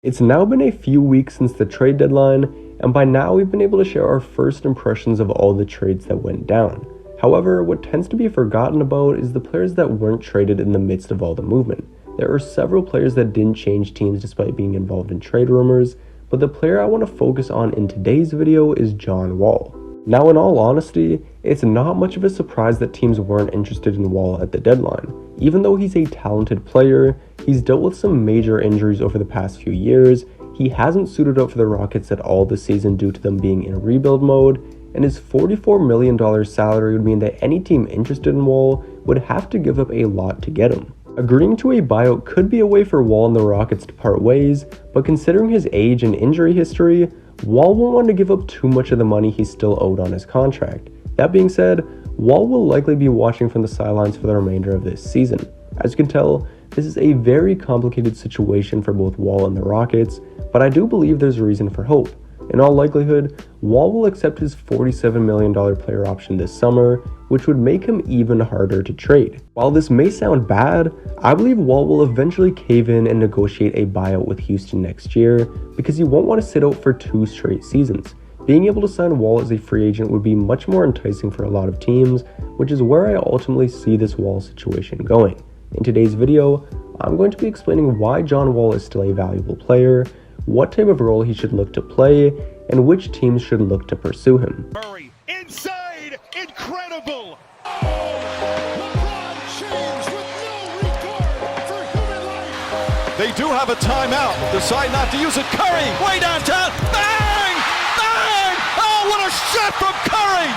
It's now been a few weeks since the trade deadline, and by now we've been able to share our first impressions of all the trades that went down. However, what tends to be forgotten about is the players that weren't traded in the midst of all the movement. There are several players that didn't change teams despite being involved in trade rumors, but the player I want to focus on in today's video is John Wall. Now, in all honesty, it's not much of a surprise that teams weren't interested in Wall at the deadline. Even though he's a talented player, he's dealt with some major injuries over the past few years, he hasn't suited up for the Rockets at all this season due to them being in rebuild mode, and his $44 million salary would mean that any team interested in Wall would have to give up a lot to get him. Agreeing to a buyout could be a way for Wall and the Rockets to part ways, but considering his age and injury history, Wall won't want to give up too much of the money he's still owed on his contract. That being said, Wall will likely be watching from the sidelines for the remainder of this season. As you can tell, this is a very complicated situation for both Wall and the Rockets, but I do believe there's a reason for hope. In all likelihood, Wall will accept his $47 million player option this summer, which would make him even harder to trade. While this may sound bad, I believe Wall will eventually cave in and negotiate a buyout with Houston next year because he won't want to sit out for 2 straight seasons. Being able to sign Wall as a free agent would be much more enticing for a lot of teams, which is where I ultimately see this Wall situation going. In today's video, I'm going to be explaining why John Wall is still a valuable player, what type of role he should look to play, and which teams should look to pursue him. Murray inside, incredible! LeBron James with no regard for human life. They do have a timeout. Decide not to use it. Curry way downtown. Bang! Bang! Oh, what a shot from Curry!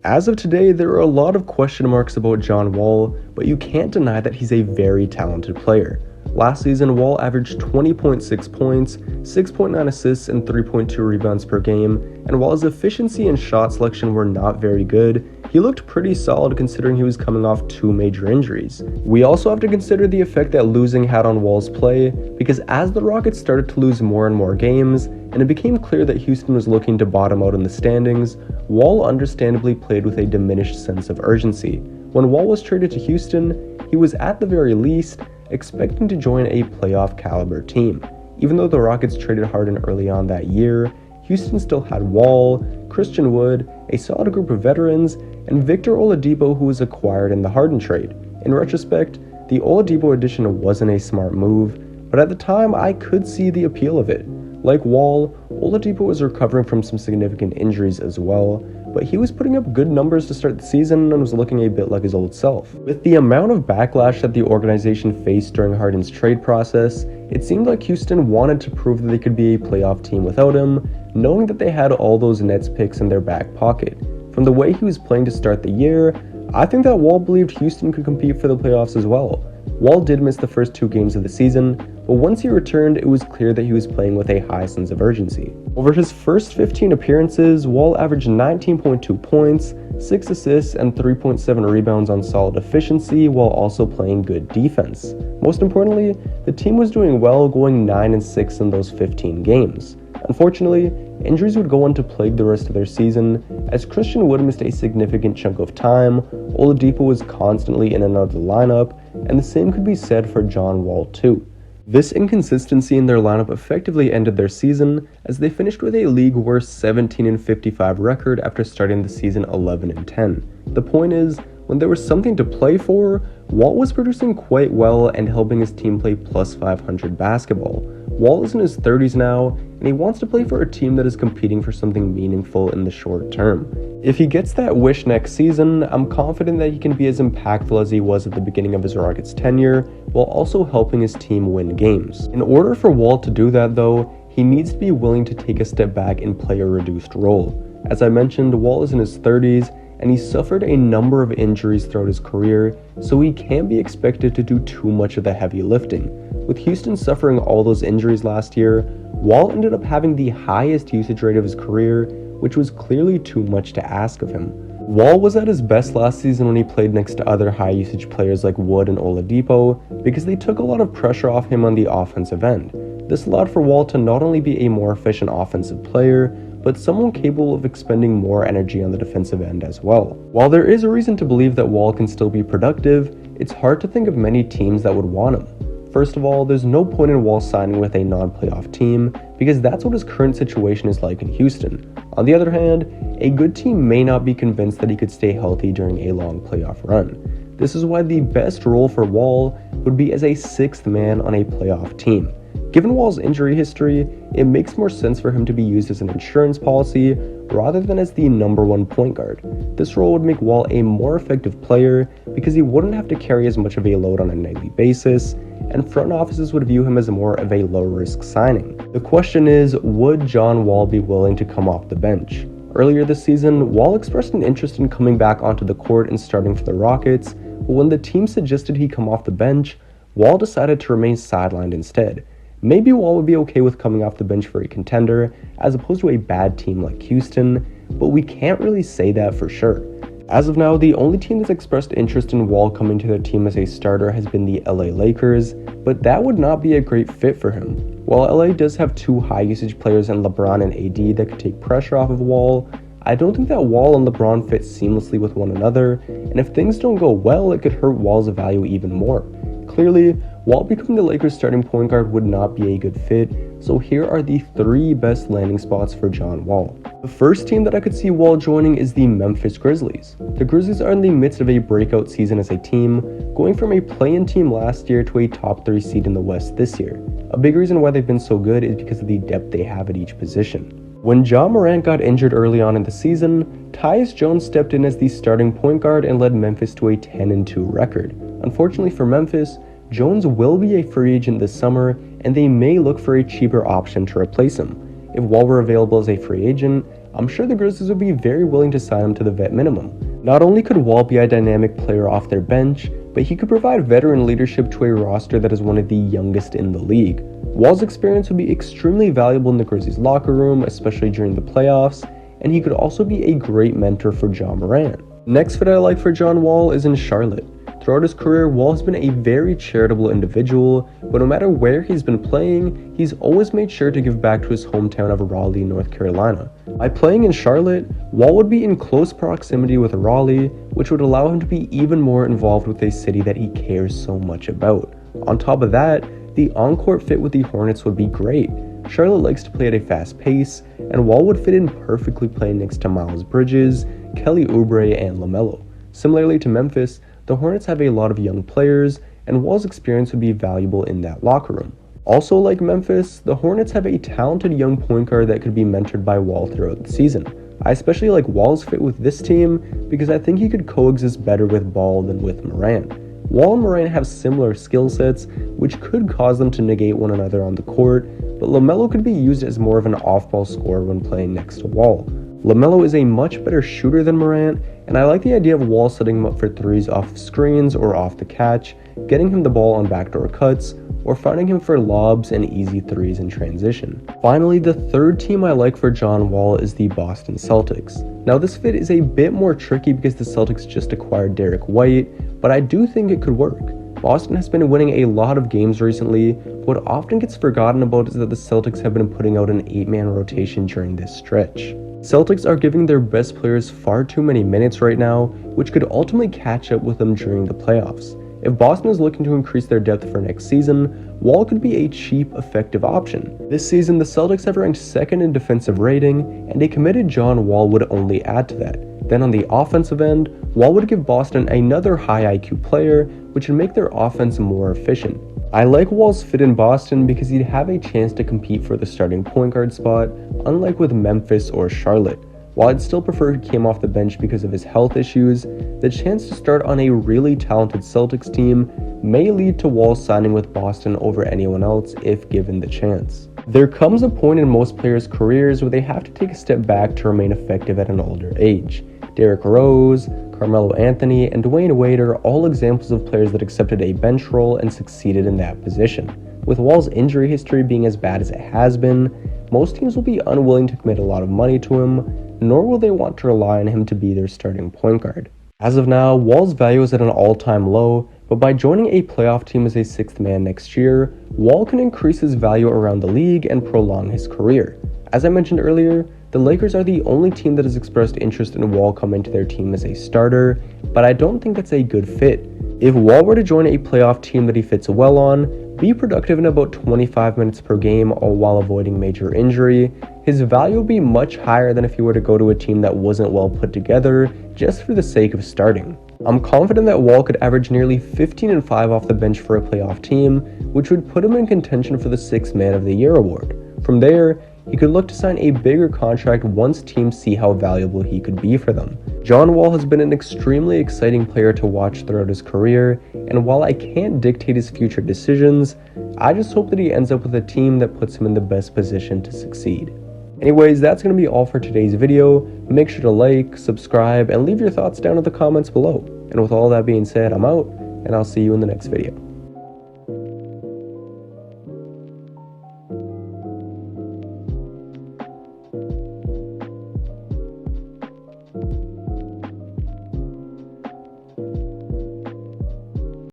As of today, there are a lot of question marks about John Wall, but you can't deny that he's a very talented player. Last season, Wall averaged 20.6 points, 6.9 assists, and 3.2 rebounds per game, and while his efficiency and shot selection were not very good, he looked pretty solid considering he was coming off 2 major injuries. We also have to consider the effect that losing had on Wall's play, because as the Rockets started to lose more and more games, and it became clear that Houston was looking to bottom out in the standings, Wall understandably played with a diminished sense of urgency. When Wall was traded to Houston, he was at the very least expecting to join a playoff caliber team. Even though the Rockets traded Harden early on that year, Houston still had Wall, Christian Wood, a solid group of veterans, and Victor Oladipo, who was acquired in the Harden trade. In retrospect, the Oladipo addition wasn't a smart move, but at the time I could see the appeal of it. Like Wall, Oladipo was recovering from some significant injuries as well, but he was putting up good numbers to start the season and was looking a bit like his old self. With the amount of backlash that the organization faced during Harden's trade process, it seemed like Houston wanted to prove that they could be a playoff team without him, knowing that they had all those Nets picks in their back pocket. From the way he was playing to start the year, I think that Wall believed Houston could compete for the playoffs as well. Wall did miss the first 2 games of the season, but once he returned, it was clear that he was playing with a high sense of urgency. Over his first 15 appearances, Wall averaged 19.2 points, 6 assists, and 3.7 rebounds on solid efficiency while also playing good defense. Most importantly, the team was doing well, going 9-6 in those 15 games. Unfortunately, injuries would go on to plague the rest of their season, as Christian Wood missed a significant chunk of time, Oladipo was constantly in and out of the lineup, and the same could be said for John Wall too. This inconsistency in their lineup effectively ended their season, as they finished with a league-worst 17-55 record after starting the season 11-10. The point is, when there was something to play for, Wall was producing quite well and helping his team play plus 500 basketball. Wall is in his 30s now, and he wants to play for a team that is competing for something meaningful in the short term. If he gets that wish next season, I'm confident that he can be as impactful as he was at the beginning of his Rockets tenure, while also helping his team win games. In order for Wall to do that though, he needs to be willing to take a step back and play a reduced role. As I mentioned, Wall is in his 30s, and he suffered a number of injuries throughout his career, so he can't be expected to do too much of the heavy lifting. With Houston suffering all those injuries last year, Wall ended up having the highest usage rate of his career, which was clearly too much to ask of him. Wall was at his best last season when he played next to other high usage players like Wood and Oladipo, because they took a lot of pressure off him on the offensive end. This allowed for Wall to not only be a more efficient offensive player, but someone capable of expending more energy on the defensive end as well. While there is a reason to believe that Wall can still be productive, it's hard to think of many teams that would want him. First of all, there's no point in Wall signing with a non-playoff team because that's what his current situation is like in Houston. On the other hand, a good team may not be convinced that he could stay healthy during a long playoff run. This is why the best role for Wall would be as a sixth man on a playoff team. Given Wall's injury history, it makes more sense for him to be used as an insurance policy rather than as the number one point guard. This role would make Wall a more effective player because he wouldn't have to carry as much of a load on a nightly basis, and front offices would view him as more of a low-risk signing. The question is, would John Wall be willing to come off the bench? Earlier this season, Wall expressed an interest in coming back onto the court and starting for the Rockets, but when the team suggested he come off the bench, Wall decided to remain sidelined instead. Maybe Wall would be okay with coming off the bench for a contender, as opposed to a bad team like Houston, but we can't really say that for sure. As of now, the only team that's expressed interest in Wall coming to their team as a starter has been the LA Lakers, but that would not be a great fit for him. While LA does have two high-usage players in LeBron and AD that could take pressure off of Wall, I don't think that Wall and LeBron fit seamlessly with one another, and if things don't go well, it could hurt Wall's value even more. Clearly, Wall becoming the Lakers' starting point guard would not be a good fit, so here are the 3 best landing spots for John Wall. The first team that I could see Wall joining is the Memphis Grizzlies. The Grizzlies are in the midst of a breakout season as a team, going from a play-in team last year to a top 3 seed in the West this year. A big reason why they've been so good is because of the depth they have at each position. When Ja Morant got injured early on in the season, Tyus Jones stepped in as the starting point guard and led Memphis to a 10-2 record. Unfortunately for Memphis, Jones will be a free agent this summer, and they may look for a cheaper option to replace him. If Wall were available as a free agent, I'm sure the Grizzlies would be very willing to sign him to the vet minimum. Not only could Wall be a dynamic player off their bench, but he could provide veteran leadership to a roster that is one of the youngest in the league. Wall's experience would be extremely valuable in the Grizzlies locker room, especially during the playoffs, and he could also be a great mentor for Ja Morant. Next fit I like for John Wall is in Charlotte. Throughout his career, Wall has been a very charitable individual, but no matter where he's been playing, he's always made sure to give back to his hometown of Raleigh, North Carolina. By playing in Charlotte, Wall would be in close proximity with Raleigh, which would allow him to be even more involved with a city that he cares so much about. On top of that, the on-court fit with the Hornets would be great. Charlotte likes to play at a fast pace, and Wall would fit in perfectly playing next to Miles Bridges, Kelly Oubre, and LaMelo. Similarly to Memphis, the Hornets have a lot of young players, and Wall's experience would be valuable in that locker room. Also, like Memphis, the Hornets have a talented young point guard that could be mentored by Wall throughout the season. I especially like Wall's fit with this team because I think he could coexist better with Ball than with Morant. Wall and Morant have similar skill sets, which could cause them to negate one another on the court, but LaMelo could be used as more of an off-ball scorer when playing next to Wall. LaMelo is a much better shooter than Morant, and I like the idea of Wall setting him up for threes off screens or off the catch, getting him the ball on backdoor cuts, or finding him for lobs and easy threes in transition. Finally, the third team I like for John Wall is the Boston Celtics. Now this fit is a bit more tricky because the Celtics just acquired Derek White, but I do think it could work. Boston has been winning a lot of games recently. What often gets forgotten about is that the Celtics have been putting out an 8-man rotation during this stretch. Celtics are giving their best players far too many minutes right now, which could ultimately catch up with them during the playoffs. If Boston is looking to increase their depth for next season, Wall could be a cheap, effective option. This season, the Celtics have ranked second in defensive rating, and a committed John Wall would only add to that. Then on the offensive end, Wall would give Boston another high IQ player, which would make their offense more efficient. I like Wall's fit in Boston because he'd have a chance to compete for the starting point guard spot, unlike with Memphis or Charlotte. While I'd still prefer he came off the bench because of his health issues, the chance to start on a really talented Celtics team may lead to Wall signing with Boston over anyone else if given the chance. There comes a point in most players' careers where they have to take a step back to remain effective at an older age. Derrick Rose, Carmelo Anthony, and Dwayne Wade are all examples of players that accepted a bench role and succeeded in that position. With Wall's injury history being as bad as it has been, most teams will be unwilling to commit a lot of money to him, nor will they want to rely on him to be their starting point guard. As of now, Wall's value is at an all-time low, but by joining a playoff team as a sixth man next year, Wall can increase his value around the league and prolong his career. As I mentioned earlier, the Lakers are the only team that has expressed interest in Wall coming to their team as a starter, but I don't think that's a good fit. If Wall were to join a playoff team that he fits well on, be productive in about 25 minutes per game all while avoiding major injury, his value would be much higher than if he were to go to a team that wasn't well put together just for the sake of starting. I'm confident that Wall could average nearly 15 and 5 off the bench for a playoff team, which would put him in contention for the 6th Man of the Year award. From there, he could look to sign a bigger contract once teams see how valuable he could be for them. John Wall has been an extremely exciting player to watch throughout his career, and while I can't dictate his future decisions, I just hope that he ends up with a team that puts him in the best position to succeed. Anyways, that's going to be all for today's video. Make sure to like, subscribe, and leave your thoughts down in the comments below. And with all that being said, I'm out, and I'll see you in the next video.